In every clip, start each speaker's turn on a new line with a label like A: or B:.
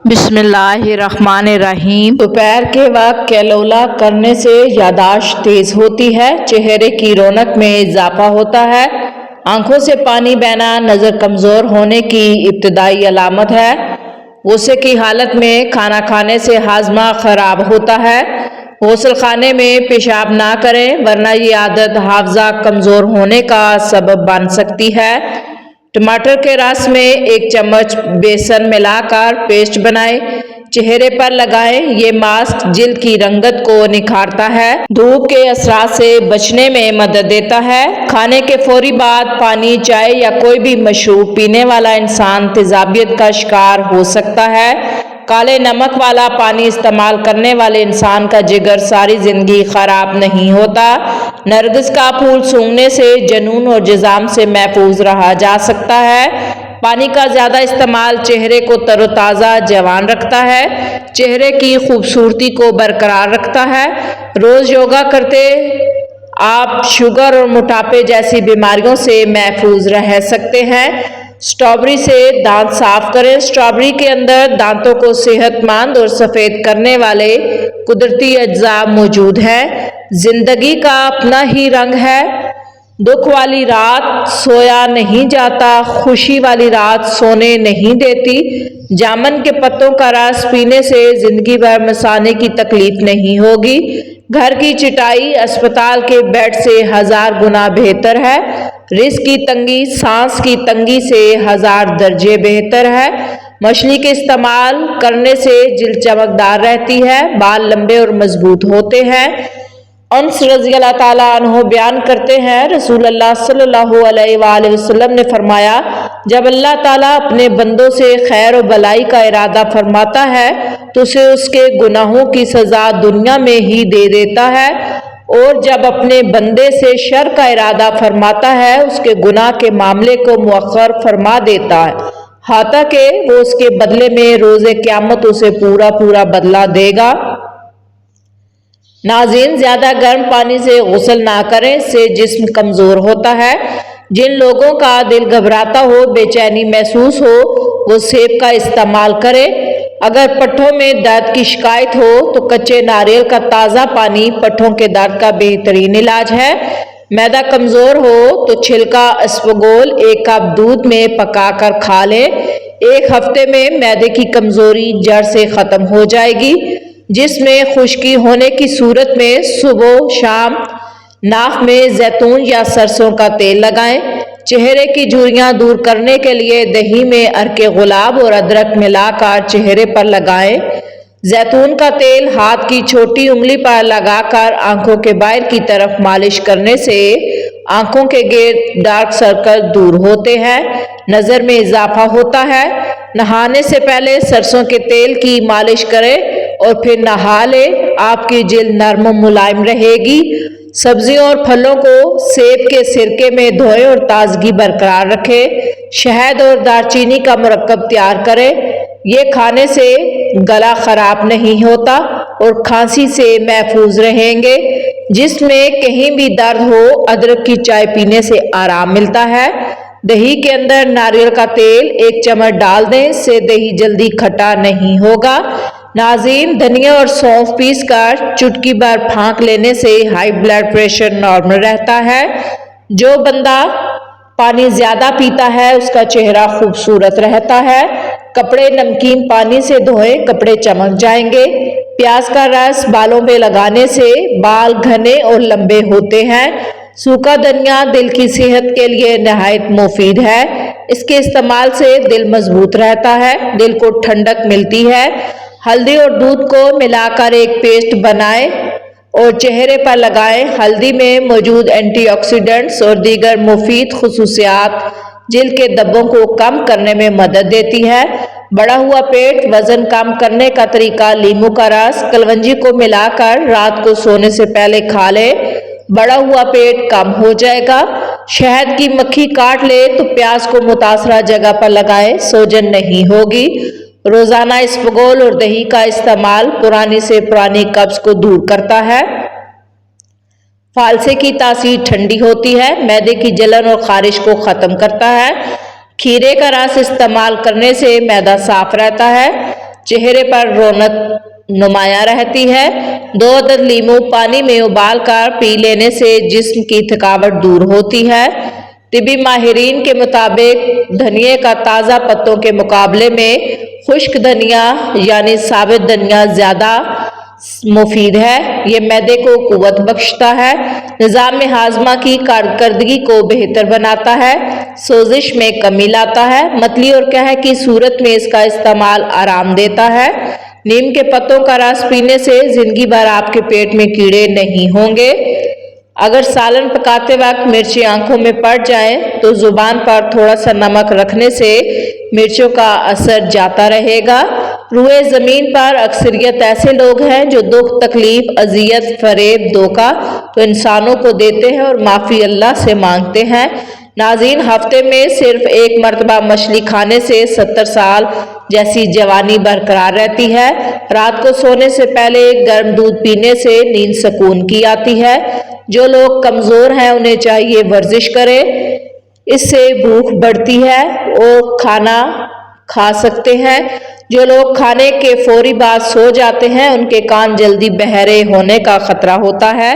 A: बिस्मिल्लाहिर्रहमानिर्रहीम। दोपहर के वक्त कैलोला करने से यादाश्त तेज होती है, चेहरे की रौनक में इजाफा होता है। आंखों से पानी बहना नजर कमजोर होने की इब्तदाई अलामत है। गुस्से की हालत में खाना खाने से हाजमा खराब होता है। गुस्ल खाने में पेशाब ना करें वरना ये आदत हाफजा कमजोर होने का सबब बन सकती है। टमाटर के रस में 1 चम्मच बेसन मिलाकर पेस्ट बनाएं, चेहरे पर लगाएं। ये मास्क जिल्द की रंगत को निखारता है, धूप के असरात से बचने में मदद देता है। खाने के फौरी बाद पानी, चाय या कोई भी मशरूब पीने वाला इंसान तेजाबियत का शिकार हो सकता है। काले नमक वाला पानी इस्तेमाल करने वाले इंसान का जिगर सारी जिंदगी खराब नहीं होता। नरगिस का फूल सूंघने से जनून और जुज़ाम से महफूज रहा जा सकता है। पानी का ज़्यादा इस्तेमाल चेहरे को तरोताज़ा जवान रखता है, चेहरे की खूबसूरती को बरकरार रखता है। रोज़ योगा करते आप शुगर और मोटापे जैसी बीमारियों से महफूज रह सकते हैं। स्ट्रॉबेरी से दांत साफ करें। स्ट्रॉबेरी के अंदर दांतों को सेहतमंद और सफ़ेद करने वाले कुदरती अज्जा मौजूद हैं। जिंदगी का अपना ही रंग है। दुख वाली रात सोया नहीं जाता, खुशी वाली रात सोने नहीं देती। जामुन के पत्तों का रस पीने से जिंदगी भर मसाने की तकलीफ नहीं होगी। घर की चटाई अस्पताल के बेड से 1000 गुना बेहतर है। रिस्क की तंगी सांस की तंगी से 1000 दर्जे बेहतर है। मछली के इस्तेमाल करने से जिल्द चमकदार रहती है, बाल लंबे और मजबूत होते हैं। अनस रज़ी अल्लाह ताला अन्हु बयान करते हैं, रसूल अल्लाह सल्लल्लाहु अलैहि वसल्लम ने फरमाया, जब अल्लाह ताला अपने बंदों से खैर और भलाई का इरादा फरमाता है तो उसे उसके गुनाहों की सज़ा दुनिया में ही दे देता है, और जब अपने बंदे से शर का इरादा फरमाता है उसके गुनाह के मामले को मुअख्खर फरमा देता है, हाता कि वो उसके बदले में रोज़े क़यामत उसे पूरा पूरा बदला देगा। नाज़रीन, ज़्यादा गर्म पानी से गुस्ल ना करें, इससे जिस्म कमज़ोर होता है। जिन लोगों का दिल घबराता हो, बेचैनी महसूस हो, वो सेब का इस्तेमाल करें। अगर पट्ठों में दर्द की शिकायत हो तो कच्चे नारियल का ताज़ा पानी पट्ठों के दर्द का बेहतरीन इलाज है। मैदा कमज़ोर हो तो छिलका इसबगोल 1 कप दूध में पकाकर खा लें। 1 हफ्ते में मैदे की कमज़ोरी जड़ से ख़त्म हो जाएगी। जिसमें खुश्की होने की सूरत में सुबह शाम नाक में जैतून या सरसों का तेल लगाएं। चेहरे की झुर्रियां दूर करने के लिए दही में अर्के गुलाब और अदरक मिलाकर चेहरे पर लगाएं। जैतून का तेल हाथ की छोटी उंगली पर लगाकर आंखों के बाहर की तरफ मालिश करने से आंखों के गिर्द डार्क सर्कल दूर होते हैं, नज़र में इजाफा होता है। नहाने से पहले सरसों के तेल की मालिश करें और फिर नहा लें, आपकी जिल्द नरम और मुलायम रहेगी। सब्जियों और फलों को सेब के सिरके में धोएं और ताजगी बरकरार रखें। शहद और दालचीनी का मुरक्कब तैयार करें, ये खाने से गला खराब नहीं होता और खांसी से महफूज रहेंगे। जिसमें कहीं भी दर्द हो, अदरक की चाय पीने से आराम मिलता है। दही के अंदर नारियल का तेल 1 चम्मच डाल दें, इससे दही जल्दी खट्टा नहीं होगा। नाज़रीन, धनिया और सौंफ पीस कर चुटकी भर फाँक लेने से हाई ब्लड प्रेशर नॉर्मल रहता है। जो बंदा पानी ज़्यादा पीता है उसका चेहरा खूबसूरत रहता है। कपड़े नमकीन पानी से धोएं, कपड़े चमक जाएंगे। प्याज का रस बालों पे लगाने से बाल घने और लंबे होते हैं। सूखा धनिया दिल की सेहत के लिए नहायत मुफीद है। इसके इस्तेमाल से दिल मजबूत रहता है, दिल को ठंडक मिलती है। हल्दी और दूध को मिलाकर एक पेस्ट बनाएं और चेहरे पर लगाएं। हल्दी में मौजूद एंटीऑक्सीडेंट्स और दीगर मुफीद खुसूसियात जिल्द के धब्बों को कम करने में मदद देती है। बढ़ा हुआ पेट वजन कम करने का तरीका, नींबू का रस कलवंजी को मिलाकर रात को सोने से पहले खा लें, बढ़ा हुआ पेट कम हो जाएगा। शहद की मक्खी काट ले तो प्याज को मुतासरा जगह पर लगाएं, सोजन नहीं होगी। रोजाना इसबगोल और दही का इस्तेमाल पुरानी से पुरानी कब्ज को दूर करता है। फालसे की तासीर ठंडी होती है, मैदे की जलन और खारिश को ख़त्म करता है। खीरे का रस इस्तेमाल करने से मैदा साफ रहता है। चेहरे पर रौनक नुमाया रहती है। 2 अदद लीमू पानी में उबाल कर पी लेने से जिस्म की थकावट दूर होती है। तिबी माहिरीन के मुताबिक धनिया का ताज़ा पत्तों के मुकाबले में खुश्क धनिया यानी साबित धनिया ज़्यादा मुफीद है। ये मैदे को कुव्वत बख्शता है, निज़ाम में हाजमा की कारकर्दगी को बेहतर बनाता है, सोजिश में कमी लाता है। मतली और कह की सूरत में इसका इस्तेमाल आराम देता है। नीम के पत्तों का रस पीने से जिंदगी भर आपके पेट में कीड़े नहीं होंगे। अगर सालन पकाते वक्त मिर्ची आंखों में पड़ जाए तो जुबान पर थोड़ा सा नमक रखने से मिर्चों का असर जाता रहेगा। रूए ज़मीन पर अक्सरियत ऐसे लोग हैं जो दुख, तकलीफ, अजियत, फरेब, धोखा तो इंसानों को देते हैं और माफ़ी अल्लाह से मांगते हैं। नाज़रीन, हफ्ते में सिर्फ एक मरतबा मछली खाने से 70 साल जैसी जवानी बरकरार रहती है। रात को सोने से पहले गर्म दूध पीने से नींद सुकून की आती है। जो लोग कमज़ोर हैं उन्हें चाहिए वर्जिश करें, इससे भूख बढ़ती है और खाना खा सकते हैं। जो लोग खाने के फौरी बाद सो जाते हैं उनके कान जल्दी बहरे होने का खतरा होता है।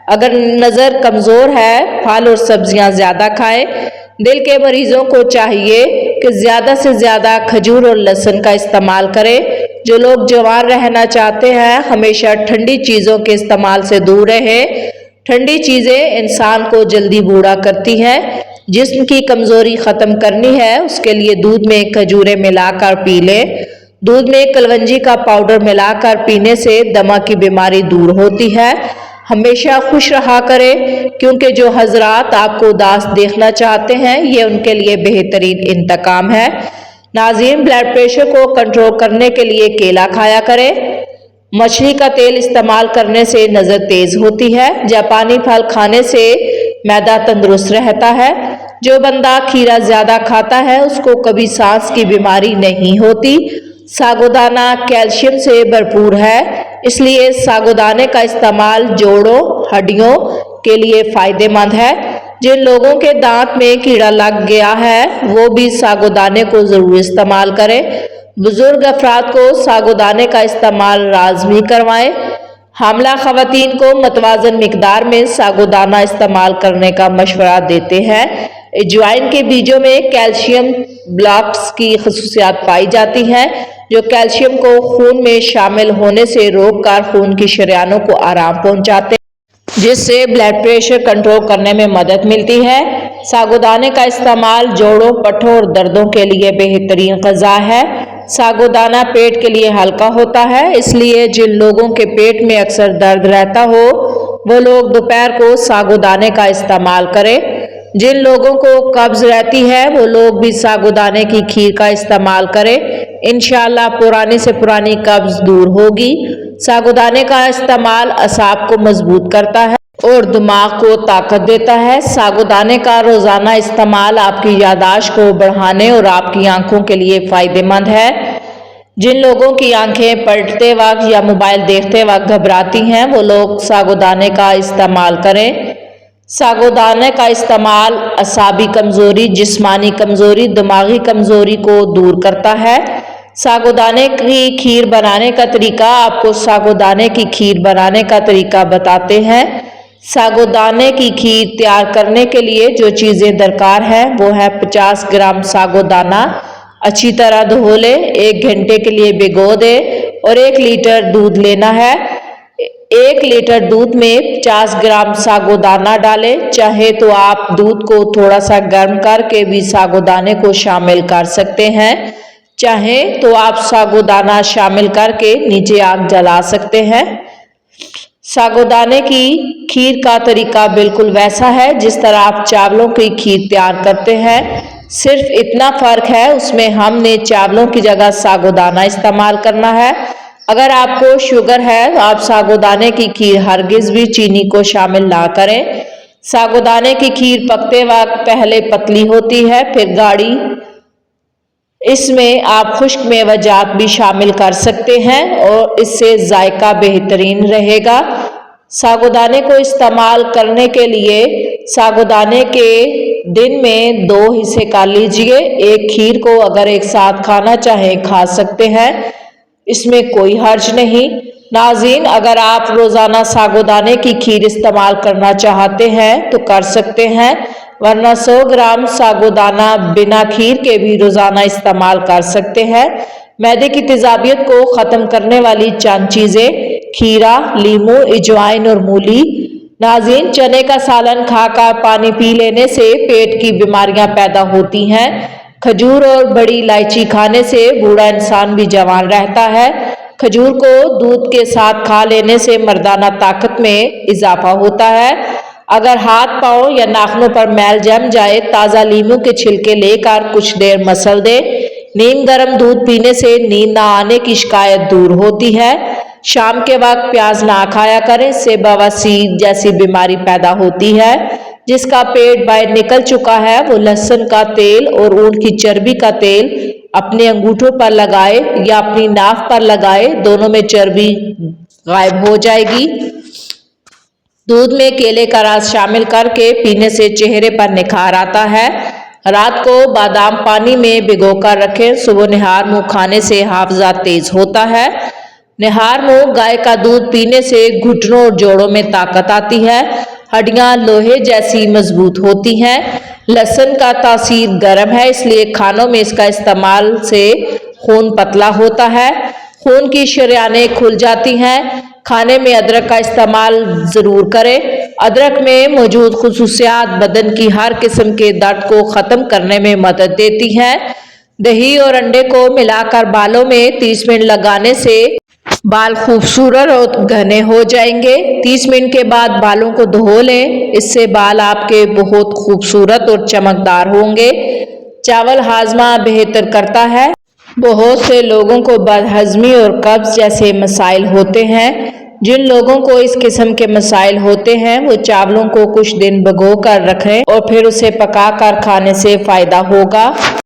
A: अगर नज़र कमज़ोर है, फल और सब्जियां ज़्यादा खाएं। दिल के मरीजों को चाहिए कि ज़्यादा से ज़्यादा खजूर और लहसुन का इस्तेमाल करें। जो लोग जवान रहना चाहते हैं हमेशा ठंडी चीज़ों के इस्तेमाल से दूर रहें। ठंडी चीज़ें इंसान को जल्दी बूढ़ा करती हैं। जिस्म की कमज़ोरी ख़त्म करनी है उसके लिए दूध में खजूरें मिलाकर पी लें। दूध में कलवंजी का पाउडर मिलाकर पीने से दमा की बीमारी दूर होती है। हमेशा खुश रहा करें क्योंकि जो हजरात आपको उदास देखना चाहते हैं ये उनके लिए बेहतरीन इंतकाम है। नाज़रीन, ब्लड प्रेशर को कंट्रोल करने के लिए केला खाया करें। मछली का तेल इस्तेमाल करने से नज़र तेज होती है। जापानी फल खाने से मैदा तंदुरुस्त रहता है। जो बंदा खीरा ज़्यादा खाता है उसको कभी सांस की बीमारी नहीं होती। सागोदाना कैल्शियम से भरपूर है, इसलिए सागोदाने का इस्तेमाल जोड़ों, हड्डियों के लिए फ़ायदेमंद है। जिन लोगों के दांत में कीड़ा लग गया है वो भी सागोदाने को ज़रूर इस्तेमाल करें। बुजुर्ग अफराद को सागोदाने का इस्तेमाल लाज़मी करवाएं। हामला ख़वातीन को मतवाज़न मिकदार में सागोदाना इस्तेमाल करने का मशवरा देते हैं। अजवाइन के बीजों में कैल्शियम ब्लॉक्स की खसूसियात पाई जाती हैं जो कैल्शियम को खून में शामिल होने से रोककर खून की शरियानों को आराम पहुंचाते हैं, जिससे ब्लड प्रेशर कंट्रोल करने में मदद मिलती है। सागोदाने का इस्तेमाल जोड़ों, पट्ठों और दर्दों के लिए बेहतरीन ग़िज़ा है। सागोदाना पेट के लिए हल्का होता है, इसलिए जिन लोगों के पेट में अक्सर दर्द रहता हो वो लोग दोपहर को सागोदाने का इस्तेमाल करें। जिन लोगों को कब्ज़ रहती है वो लोग भी सागोदाने की खीर का इस्तेमाल करें। इंशाअल्लाह पुरानी से पुरानी कब्ज़ दूर होगी। सागोदाने का इस्तेमाल असाब को मजबूत करता है और दिमाग को ताकत देता है। सागोदाने का रोज़ाना इस्तेमाल आपकी याददाश्त को बढ़ाने और आपकी आंखों के लिए फ़ायदेमंद है। जिन लोगों की आंखें पलटते वक्त या मोबाइल देखते वक्त घबराती हैं वो लोग सागोदाने का इस्तेमाल करें। सागोदाने का इस्तेमाल असाबी कमज़ोरी, जिस्मानी कमज़ोरी, दिमागी कमज़ोरी को दूर करता है। सागोदाने की खीर बनाने का तरीका आपको सागोदाने की खीर बनाने का तरीका बताते हैं। सागोदाने की खीर तैयार करने के लिए जो चीज़ें दरकार है वो है 50 ग्राम सागोदाना अच्छी तरह धो लें, 1 घंटे के लिए भिगो दें और 1 लीटर दूध लेना है। 1 लीटर दूध में 50 ग्राम सागोदाना डालें। चाहे तो आप दूध को थोड़ा सा गर्म करके भी सागोदाने को शामिल कर सकते हैं, चाहे तो आप सागोदाना शामिल करके नीचे आग जला सकते हैं। सागोदाने की खीर का तरीका बिल्कुल वैसा है जिस तरह आप चावलों की खीर तैयार करते हैं, सिर्फ इतना फ़र्क है उसमें हमने चावलों की जगह सागोदाना इस्तेमाल करना है। अगर आपको शुगर है तो आप सागोदाने की खीर हरगिज़ भी चीनी को शामिल ना करें। सागोदाने की खीर पकते वक्त पहले पतली होती है फिर गाढ़ी। इसमें आप खुश्क मेवाजात भी शामिल कर सकते हैं और इससे जायका बेहतरीन रहेगा। सागोदाने को इस्तेमाल करने के लिए सागोदाने के दिन में 2 हिस्से कर लीजिए। एक खीर को अगर एक साथ खाना चाहें खा सकते हैं। اس میں کوئی حرج نہیں۔ ناظرین، اگر آپ روزانہ ساگودانے کی کھیر استعمال کرنا چاہتے ہیں تو کر سکتے ہیں، ورنہ 100 گرام ساگودانہ بنا کھیر کے بھی روزانہ استعمال کر سکتے ہیں۔ معدے کی تیزابیت کو ختم کرنے والی چند چیزیں: کھیرا، لیموں، اجوائن اور مولی۔ ناظرین، چنے کا سالن کھا کر پانی پی لینے سے پیٹ کی بیماریاں پیدا ہوتی ہیں۔ کھجور اور بڑی الائچی کھانے سے بوڑھا انسان بھی جوان رہتا ہے۔ کھجور کو دودھ کے ساتھ کھا لینے سے مردانہ طاقت میں اضافہ ہوتا ہے۔ اگر ہاتھ، پاؤں یا ناخنوں پر میل جم جائے، تازہ لیموں کے چھلکے لے کر کچھ دیر مسل دیں۔ نیم گرم دودھ پینے سے نیند نہ آنے کی شکایت دور ہوتی ہے۔ شام کے وقت پیاز نہ کھایا کریں، اس سے بواسیر جیسی بیماری پیدا ہوتی ہے۔ جس کا پیٹ باہر نکل چکا ہے وہ لہسن کا تیل اور اونٹ کی چربی کا تیل اپنے انگوٹھوں پر لگائے یا اپنی ناف پر لگائے، دونوں میں چربی غائب ہو جائے گی۔ دودھ میں کیلے کا رس شامل کر کے پینے سے چہرے پر نکھار آتا ہے۔ رات کو بادام پانی میں بھگو کر رکھیں، صبح نہار منہ کھانے سے حافظہ تیز ہوتا ہے۔ نہار منہ گائے کا دودھ پینے سے گھٹنوں اور جوڑوں میں طاقت آتی ہے، ہڈیاں لوہے جیسی مضبوط ہوتی ہیں۔ لہسن کا تاثیر گرم ہے، اس لیے کھانوں میں اس کا استعمال سے خون پتلا ہوتا ہے، خون کی شریانیں کھل جاتی ہیں۔ کھانے میں ادرک کا استعمال ضرور کریں۔ ادرک میں موجود خصوصیات بدن کی ہر قسم کے درد کو ختم کرنے میں مدد دیتی ہیں۔ دہی اور انڈے کو ملا کر بالوں میں 30 منٹ لگانے سے بال خوبصورت اور گھنے ہو جائیں گے۔ 30 منٹ کے بعد بالوں کو دھو لیں، اس سے بال آپ کے بہت خوبصورت اور چمکدار ہوں گے۔ چاول ہاضمہ بہتر کرتا ہے۔ بہت سے لوگوں کو بدہضمی اور قبض جیسے مسائل ہوتے ہیں۔ جن لوگوں کو اس قسم کے مسائل ہوتے ہیں وہ چاولوں کو کچھ دن بھگو کر رکھیں اور پھر اسے پکا کر کھانے سے فائدہ ہوگا۔